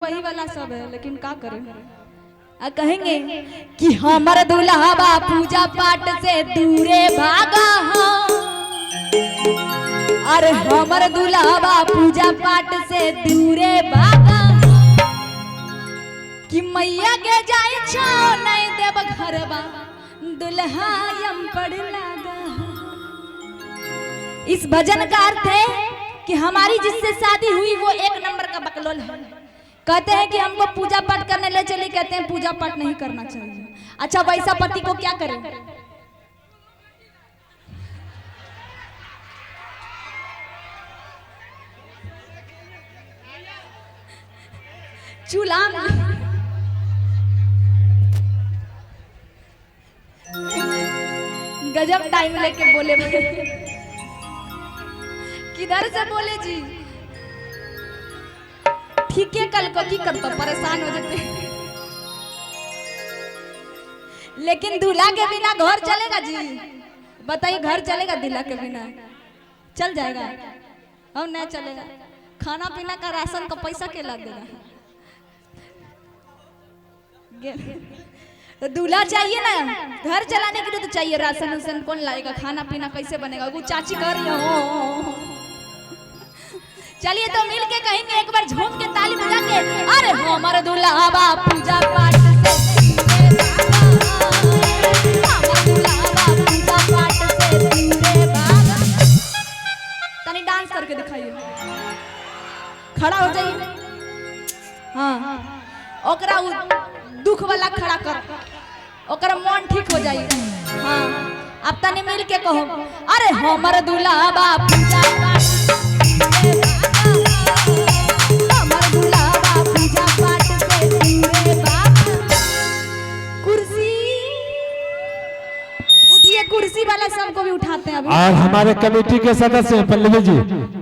वही वाला सब है, लेकिन का करें। कहेंगे कि हमर दुल्हा बा पूजा पाठ से दूरे भागा हो, अरे हमर दुल्हा बा पूजा पाठ से दूरे भागा हो, कि मैया के जाए छो नहीं देव घरबा दुल्हा यम पड़ लागा। इस भजन का अर्थ है कि हमारी जिससे शादी हुई वो एक नंबर का बकलोल है। कहते हैं कि हमको पूजा पाठ करने ले चले, कहते हैं पूजा पाठ नहीं करना चाहिए। अच्छा वैसा पति को क्या करें? चूल्हा गजब टाइम लेके बोले, किधर से बोले जी? ठीक है, कल को की करता परेशान हो जाते। लेकिन दूल्हा के बिना घर चलेगा जी? बताइए, घर चलेगा दूल्हा के बिना? चल जाएगा? और नहीं चलेगा। खाना पीना का राशन का पैसा के ला देगा? तो दूल्हा चाहिए ना, घर चलाने के लिए तो चाहिए। राशन उसन कौन लाएगा? खाना पीना कैसे बनेगा? वो चाची कर रही हो। चलिए तो मिल के कहेंगे एक बार झूम के ताली बजा के, अरे हमारे दूल्हा बा पूजा पाठ से तनी डांस करके दिखाइए, खड़ा हो जाइए। हाँ, ओकरा दुख वाला खड़ा कर, ओकरा मन ठीक हो जाइए। हाँ, अब तनी मिल के कहो, अरे हमारे दूल्हा बा पूजा पाठ कुर्सी वाला सबको भी उठाते हैं अभी। और हमारे कमेटी के सदस्य हैं पल्लवी जी,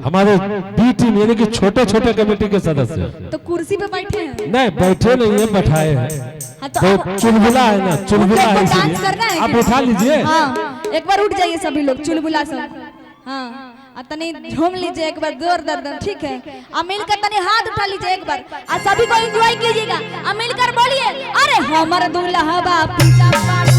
हमारे बी टीम यानी कि छोटे छोटे कमेटी के सदस्य। तो कुर्सी पे बैठे हैं? नहीं बैठे नहीं है, बैठाए हैं। हाँ, तो चुलबुला है ना, चुलबुला है, डांस करना है, आप उठा लीजिए। हाँ, एक बार उठ जाइए सभी लोग, चुलबुला सब। हाँ, तनी झूम लीजिए एक बार जोर दर्द, ठीक है? अब मिलकर तनी हाथ उठा लीजिए एक बार, और सभी को एंजॉय कीजिएगा। अब मिलकर बोलिए, अरे हमार दूल्हा बा पूजा पाठ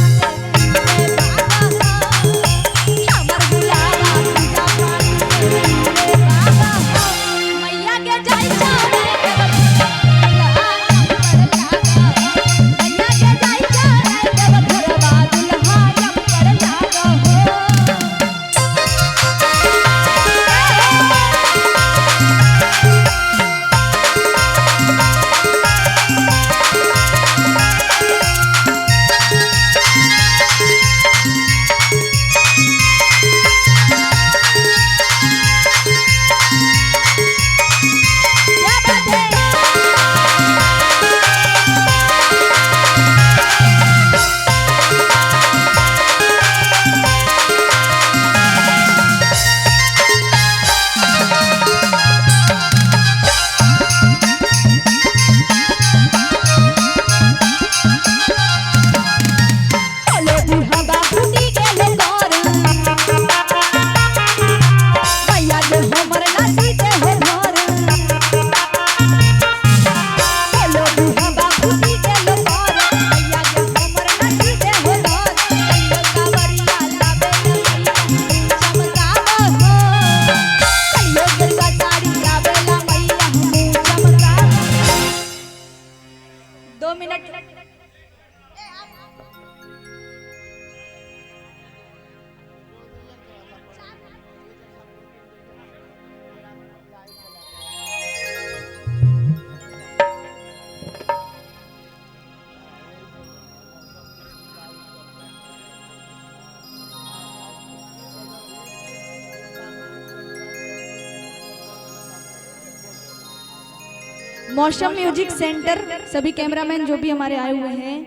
मौसम म्यूजिक सेंटर, सभी कैमरामैन जो भी हमारे आए हुए हैं,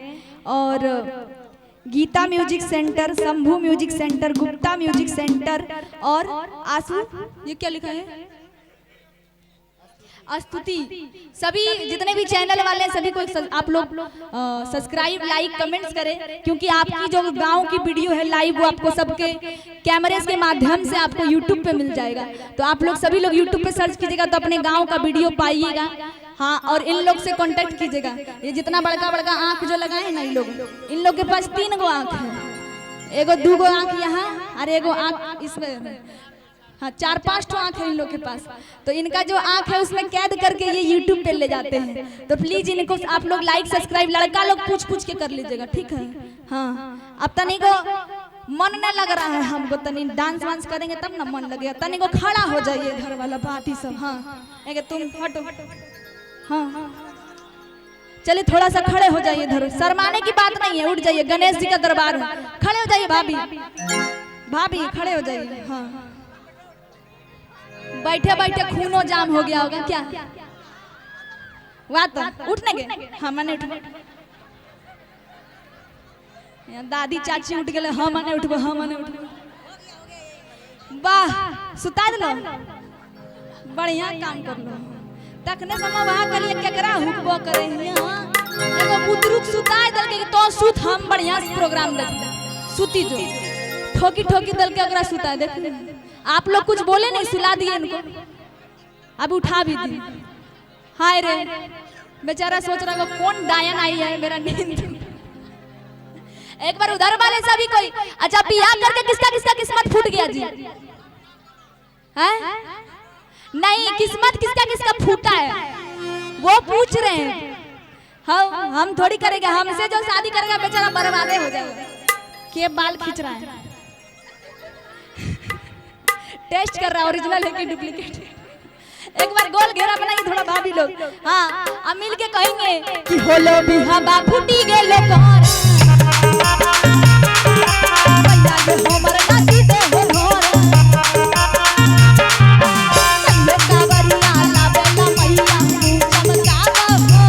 और Geeta music centre, Shambhu music centre, Gupta music centre और आंसू, ये क्या लिखा है? स्तुति। सभी जितने भी चैनल वाले हैं सभी को आप लोग सब्सक्राइब लाइक कमेंट्स करें, क्योंकि आपकी जो गांव की वीडियो है लाइव वो आपको सबके कैमरे के माध्यम से आपको यूट्यूब पे मिल जाएगा। तो आप लोग सभी लोग यूट्यूब पे सर्च कीजिएगा तो अपने गांव का वीडियो पाइएगा। हाँ, और इन लोग से कांटेक्ट कीजिएगा। ये जितना बड़का बड़का आँख जो लगाए हैं ना इन लोग के पास 3 गो आँख है, एगो 2 गो आँख यहाँ और एगो आँख इसमें, हाँ 4-5 ठो आँख है इन लोग के पास। तो इनका जो आँख है उसमें कैद करके ये यूट्यूब पे ले जाते हैं। तो प्लीज इनको आप लोग लाइक सब्सक्राइब लड़का लोग पूछ के कर लीजिएगा, ठीक है। हाँ, अब तनी को मन न लग रहा है हमको, तनी डांस वांस करेंगे तब ना मन लगेगा। तनी को खड़ा हो जाइए घर वाला पार्टी सब। हाँ एक तुम हटो, हाँ चलिए थोड़ा सा खड़े हो जाइए इधर, शर्माने की बात नहीं है, उठ जाइए, गणेश जी का दरबार है। खड़े हो जाइए भाभी खड़े हो जाइए। हाँ बैठे बैठे खूनो जाम हो गया होगा क्या? वाह तो उठने के, हाँ मैंने उठ, दादी चाची उठ गए, हाँ मैंने उठबो, हाँ मैंने उठबो। वाह सुता दलो, बढ़िया काम कर लो। तखने समय वहां के लिए केकरा हुकबो करे हां, एगो बुतरुक सुताए दल के तो सुत, हम बढ़िया से प्रोग्राम देख सुती जो ठोकी ठोकी दल के ओकरा सुताए देख। आप लोग कुछ बोले नहीं, सुला दिए इनको, अब उठा भी दी। हाय रे बेचारा सोच रहा है कौन डायन आई है मेरा नींद। एक बार उधर वाले सभी कोई, अच्छा बियाह करके किसका किसका किस्मत फूट गया जी? हैं? नहीं, किस्मत किसका किसका फूटा है वो पूछ रहे हैं। हम थोड़ी करेंगे, हमसे जो शादी करेगा बेचारा बर्बादे हो जाएगा। के बाल खींच रहा है, टेस्ट कर रहा है ओरिजिनल है कि डुप्लीकेट। एक बार गोल घेरा बनाइए थोड़ा भाभी लोग। हाँ अब मिल के कहेंगे कि होलो बिहा बा फूटी गेलो तोर भैया के हमर नाची दे हो घर संगे कावरिया लावेला मैया चमकावा हो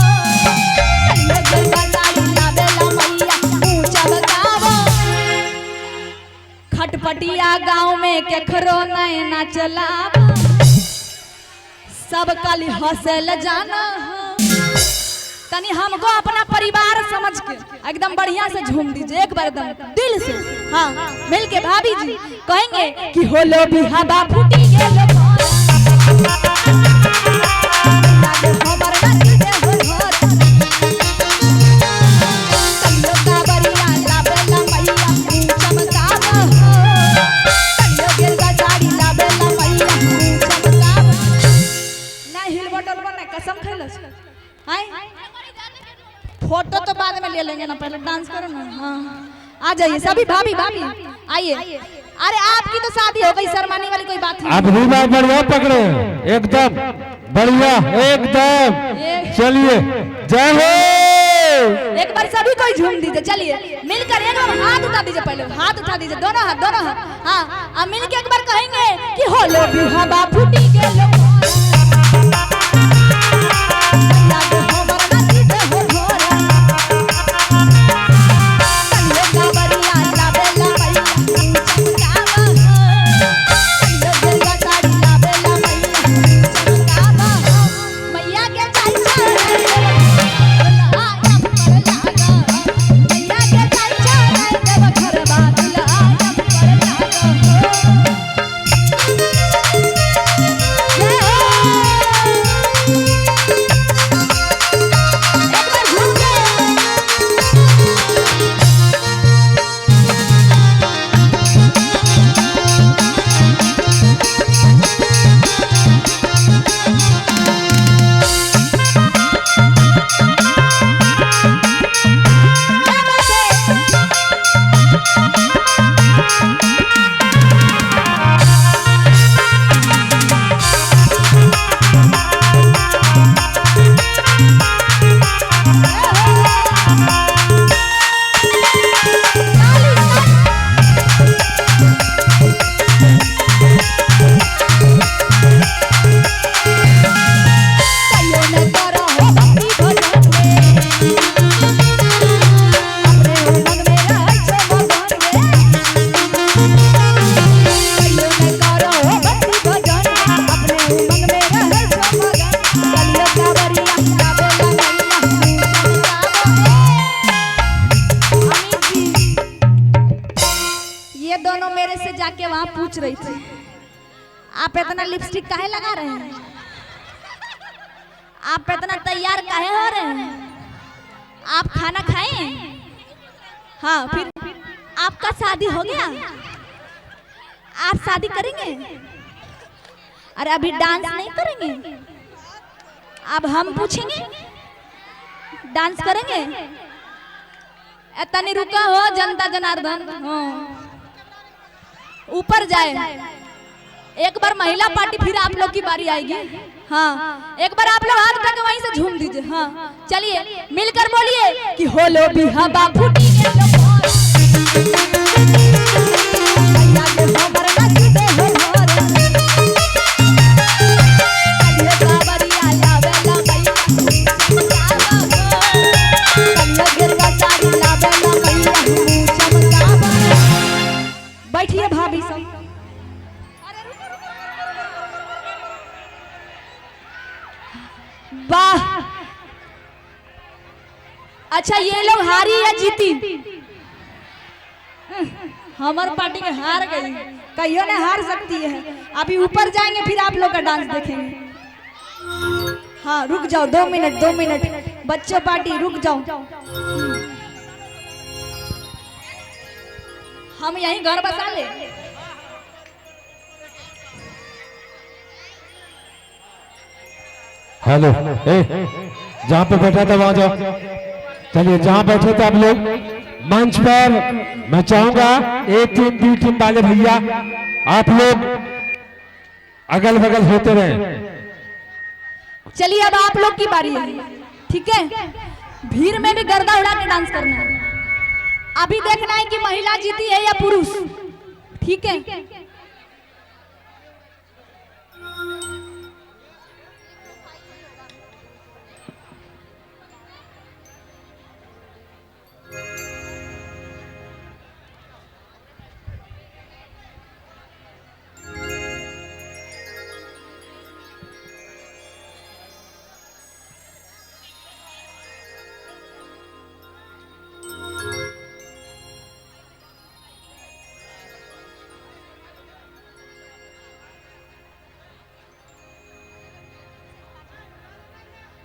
संगे गंगाई लावेला मैया चमकावा। खटपटिया गांव में केखरो नैना चलावा सब कल हंसल जाना। तनी हमको अपना परिवार समझ के एकदम बढ़िया से झूम दीजिए एक बार एकदम दिल से। हाँ मिल के भाभी जी कहेंगे कि होलो बिहा बा फूटी गेलो लागे हमर नाची दे हो घर संगे कावरिया लावेला मैया चमकावा हो संगे गिरगा साड़ी लावेला मैया चमकावा। ना हिलबो डलबो ना, कसम खैलस। हाय फोटो तो बाद में ले लेंगे ना, पहले डांस करो ना। हाँ आ जाइए सभी भाभी आइए। अरे आपकी तो शादी हो गई, शर्माने वाली कोई बात नहीं। अब रीवा बढ़िया पकड़े, एकदम बढ़िया एकदम। चलिए जय हो। एक बार सभी कोई झूम दीजिए, चलिए मिलकर एक बार हाथ उठा दीजिए, पहले हाथ उठा दीजिए, दोनों हाथ। हाँ अब मिल के एक बार कहेंगे कि होलो बिहा बा फूटी गेलो लागे हमर नाची दे हो घर संगे कावरिया लावेला मैया चमकावा हो संगे गिरगा साड़ी लावेला मैया चमकावा हो मैया के चाचा आयम पर लागा मैया के चाचा देव घर बादल आयम पर लागा हो। पूछ रही थी, आप इतना लिपस्टिक काहे लगा रहे हैं? आप इतना तैयार काहे हो रहे हैं? आप खाना खाए? हाँ, फिर आपका शादी हो गया? आप शादी करेंगे? अरे अभी डांस नहीं करेंगे? अब हम पूछेंगे, डांस करेंगे? इतनी रुका हो जनता जनार्दन, ऊपर जाए। एक बार महिला पार्टी, फिर आप लोग की बारी आएगी। हाँ, एक बार आप लोग हाथ उठा के वहीं से झूम दीजिए। हाँ, चलिए मिलकर बोलिए कि होलो बिहा बाबू बैठिए भाभी सब। वाह, अच्छा ये लोग हारी या जीती? हमारे पार्टी के हार गई, कहियो ने हार सकती है। अभी ऊपर जाएंगे, फिर आप लोग का डांस देखेंगे। हाँ, रुक जाओ 2 मिनट, 2 मिनट बच्चों पार्टी रुक जाओ। हम यहीं घर बसा ले। हेलो, जहाँ पे बैठा था वहां जाओ। चलिए, जहाँ बैठे थे आप लोग मंच पर, मैं चाहूंगा ए टीम बी टीम वाले भैया आप लोग अगल बगल होते रहे। चलिए अब आप लोग की बारी है, ठीक है? भीड़ में भी गर्दा उड़ा के डांस करना है। अभी देखना है कि महिला जीती है या पुरुष, ठीक है?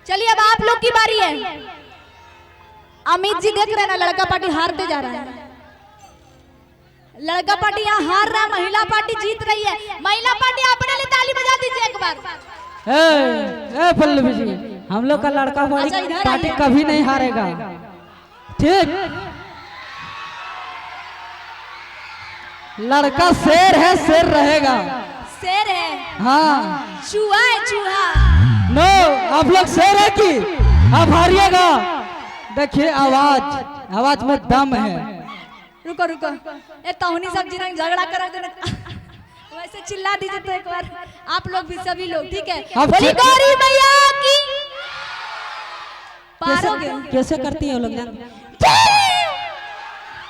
चलिए अब आप लोग की बारी है। अमित जी देख रहे हैं ना, लड़का पार्टी हारते जा रहा है। लड़का पार्टी यहाँ हार रहा है, महिला पार्टी जीत रही है। महिला पार्टी अपने लिए ताली बजा दीजिए एक बार। ए पल्लवी जी, हम लोग का लड़का पार्टी कभी नहीं हारेगा, ठीक? लड़का शेर है, शेर रहेगा। शेर है? हाँ। चूहा है, चूहा। नो, आप लोग शेर है कि आप हारिएगा। देखिए आवाज में दम है। रुको रुको, ए तौनी सब जी झगड़ा करा देना। वैसे चिल्ला दीजिए तो एक बार आप लोग भी, सभी लोग, ठीक है? बोली गौरी मैया की। पारोगे? कैसे करती है लोग?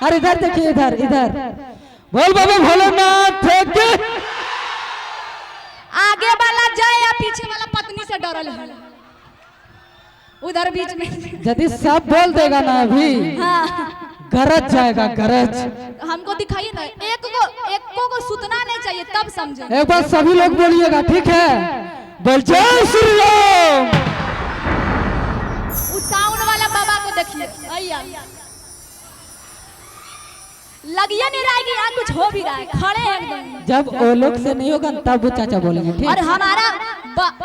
अरे इधर देखिए, इधर इधर बोल बाबा भोलेनाथ के। आगे वाला जाए या पीछे वाला पत्नी से डरल है? उधर बीच में यदि सब बोल देगा ना अभी, हाँ, गरज जाएगा, गरज। हमको दिखाइए ना, एक को सुतना नहीं चाहिए, तब समझे। एक बार सभी लोग बोलिएगा, ठीक है? बोल जय श्री राम। उस साउंड वाला बाबा को देखिए, आइया लगिए नहीं रहेगी, यहाँ कुछ हो भी रहा है, खड़े हैं एकदम। जब वो लोग से नहीं होगा तब वो चाचा बोलेंगे, ठीक? और हमारा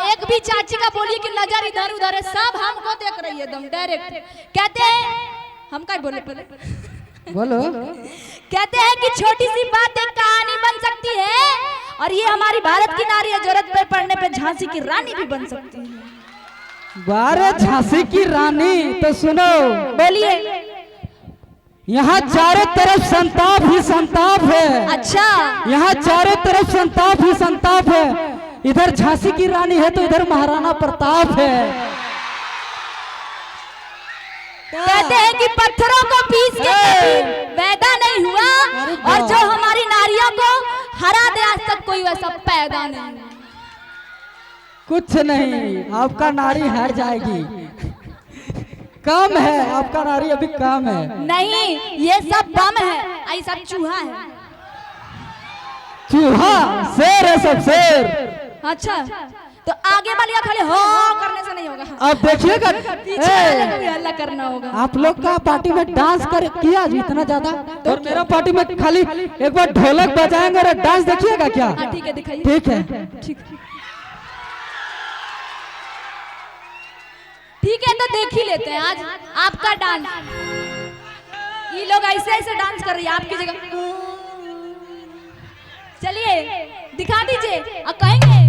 एक भी चाची का बोलिए कि नजर इधर उधर है, सब हमको देख रही है एकदम डायरेक्ट। कहते हैं, हम क्या बोले पहले? बोलो। कहते हैं कि छोटी सी बात एक कहानी बन सकती है, और ये हमारी भारत की नारी है, जरूरत पे पड़ने पे झांसी की रानी भी बन सकती है। बारे झांसी की रानी, तो सुनो, बोलिए। यहाँ चारों तरफ संताप ही संताप है। अच्छा, यहाँ चारों तरफ संताप ही संताप है। इधर झांसी की रानी है तो इधर महाराणा प्रताप है। कहते हैं कि पत्थरों को पीस के पैदा नहीं हुआ, और जो हमारी नारियों को हरा दे, आज तक कोई वैसा पैदा नहीं। कुछ नहीं, आपका नारी हार जाएगी। कम है, आपका नारी अभी कम है। नहीं, ये सब बम है, ऐसा चूहा है। चूहा शेर है, सब शेर। अच्छा तो आगे वाली खाली हो करने से नहीं होगा, अब देखिएगा पीछे वाले को भी हल्ला करना होगा। आप लोग का पार्टी में डांस कर किया इतना ज्यादा, और मेरा पार्टी में खाली एक बार ढोलक बजाएंगे और डांस देखिएगा क्या? ठीक है दिखाइए। ठीक है, ठीक है तो देख ही लेते हैं आज आपका डांस। ये लोग ऐसे ऐसे डांस कर रही है आपकी जगह, चलिए दिखा दीजिए और कहेंगे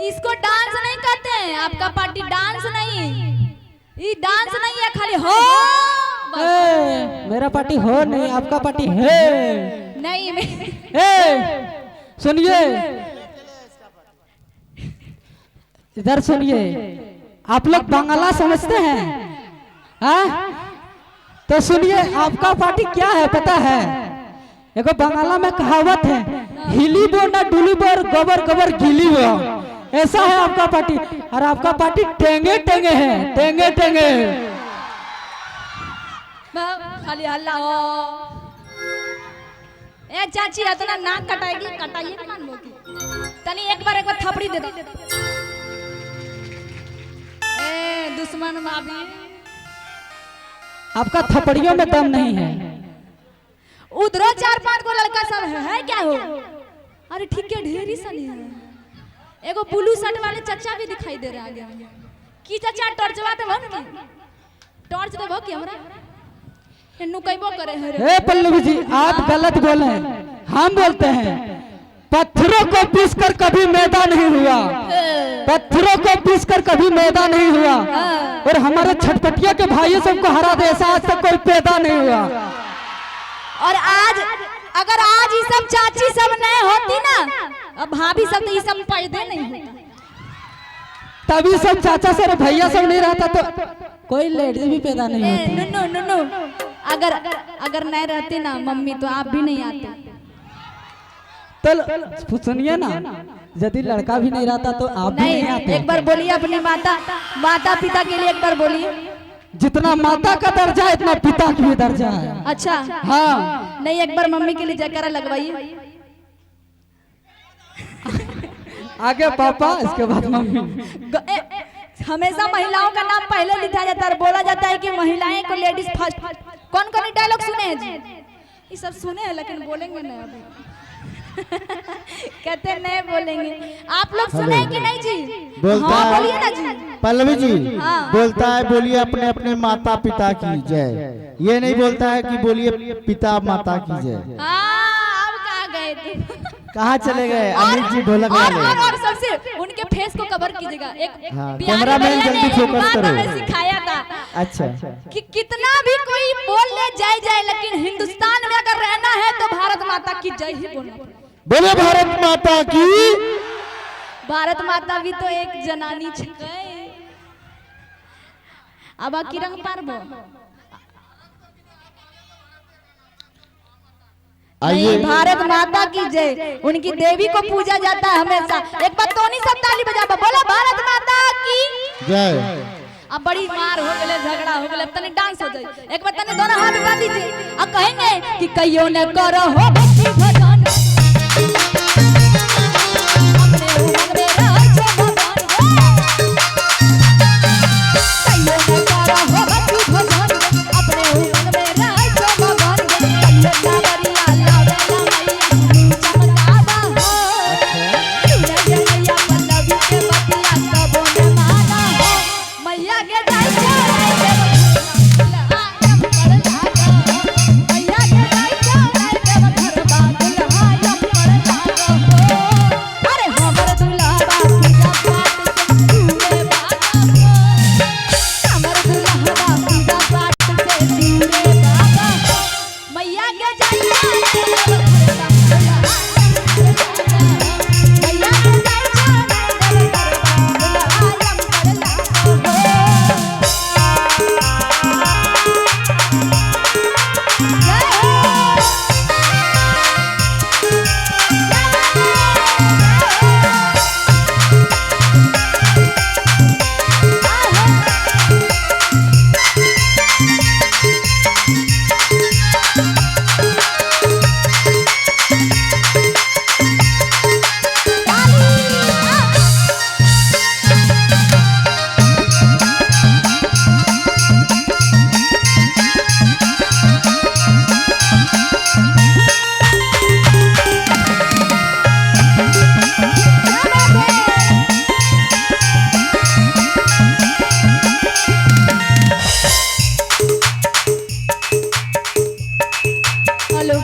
इसको डांस नहीं कहते हैं, आपका पार्टी डांस नहीं, ये डांस नहीं है खाली हो। मेरा पार्टी हो नहीं, आपका पार्टी है नहीं। सुनिए इधर सुनिए, आप लोग बांग्ला समझते हैं? हाँ तो सुनिए, आपका पार्टी क्या है पता है? देखो बांग्ला में कहावत है, हिली बो ना डुली बो, गोबर गोबर गिली बो। ऐसा है आपका पार्टी, और आपका पार्टी टेंगे टेंगे है, टेंगे टेंगे। खाली हल्ला हो। ए चाची इतना नाक कटाएगी, कटाइए कान मोकी। तनी एक बार थपड़ी दे दो। ए दुश्मन भाभी, आपका थपड़ियों में दम नहीं है। उधरो 4-5 को लड़का सब है क्या हो? अरे ठीक है, ढेरी सा नहीं है। एगो ब्लू शर्ट वाले चाचा भी दिखाई दे रहे हैं आगे। की चाचा टॉर्चवा दे भन की, टॉर्च दे भो की हमरा एन्नु कइबो करे है रे। हे पल्लवी जी, आप गलत बोले हैं, हम बोलते हैं पत्थरों को पीसकर कभी मैदा नहीं हुआ, पत्थरों को पीसकर कभी मैदा नहीं हुआ, और हमारे छटपटिया के भाइयों सबको हरा दे, ऐसा आज तक कोई पैदा नहीं हुआ। और आज अगर आज ये सब चाची सब नहीं होती ना, अब भाभी सब तो ये सब पैदे नहीं होता। तभी सब चाचा से और भैया सब नहीं रहता तो कोई लेडीज भी पैदा नहीं होती। नुनु नुनु, अगर नहीं रहते ना मम्मी तो आप भी नहीं आते। तो सुनिए ना, यदि लड़का भी नहीं रहता तो आप भी नहीं आते। एक बार बोलिए अपने माता पिता के लिए, एक बार बोलिए। जितना माता का दर्जा है इतना पिता की भी दर्जा है। अच्छा हाँ, नहीं एक बार मम्मी के लिए जयकारा लगवाइए। आगे पापा, इसके बाद मम्मी। हमेशा महिलाओं का नाम पहले लिखा जाता है, बोला जाता है कि महिलाएं को लेडीज फर्स्ट। कौन कौन डायलॉग सुने हैं जी? ये सब सुने हैं लेकिन बोलेंगे नहीं अभी। कहते नहीं बोलेंगे। आप लोग सुने हैं कि नहीं जी? बोलता हाँ है बोलिए ना जी। पल्लवी जी, हाँ। बोलता है बोलिए अपने अपने माता पिता की जय, ये नहीं बोलता है कि बोलिए पिता माता की जय। हाँ अब कहाँ गए थे? कहाँ चले गए अनिल जी ढोलक वाले? और सबसे उनके फेस को कवर कीजिएगा। एक हाँ, बिहारी कैमरामैन भैया जल्दी ने फोकस बात करो। हमें सिखाया था अच्छा, कि कितना भी कोई बोल ले जाए लेकिन हिंदुस्तान में अगर रहना है तो भारत माता की जय ही बोलना पड़ेगा। बोले भारत माता की। भारत माता भी तो एक जनानी छे। अब की रंग पारबो नहीं, भारत माता की जय। उनकी देवी को पूजा जाता है हमेशा। एक बार तो नहीं सब ताली बजा बोला भारत माता की जय। अब बड़ी मार हो गए, झगड़ा हो गए, तने डांस हो जाए। एक बार तने दोनों हाथ उठा दीजिए और कहेंगे कि कहियो न करो हो भक्ति भजन।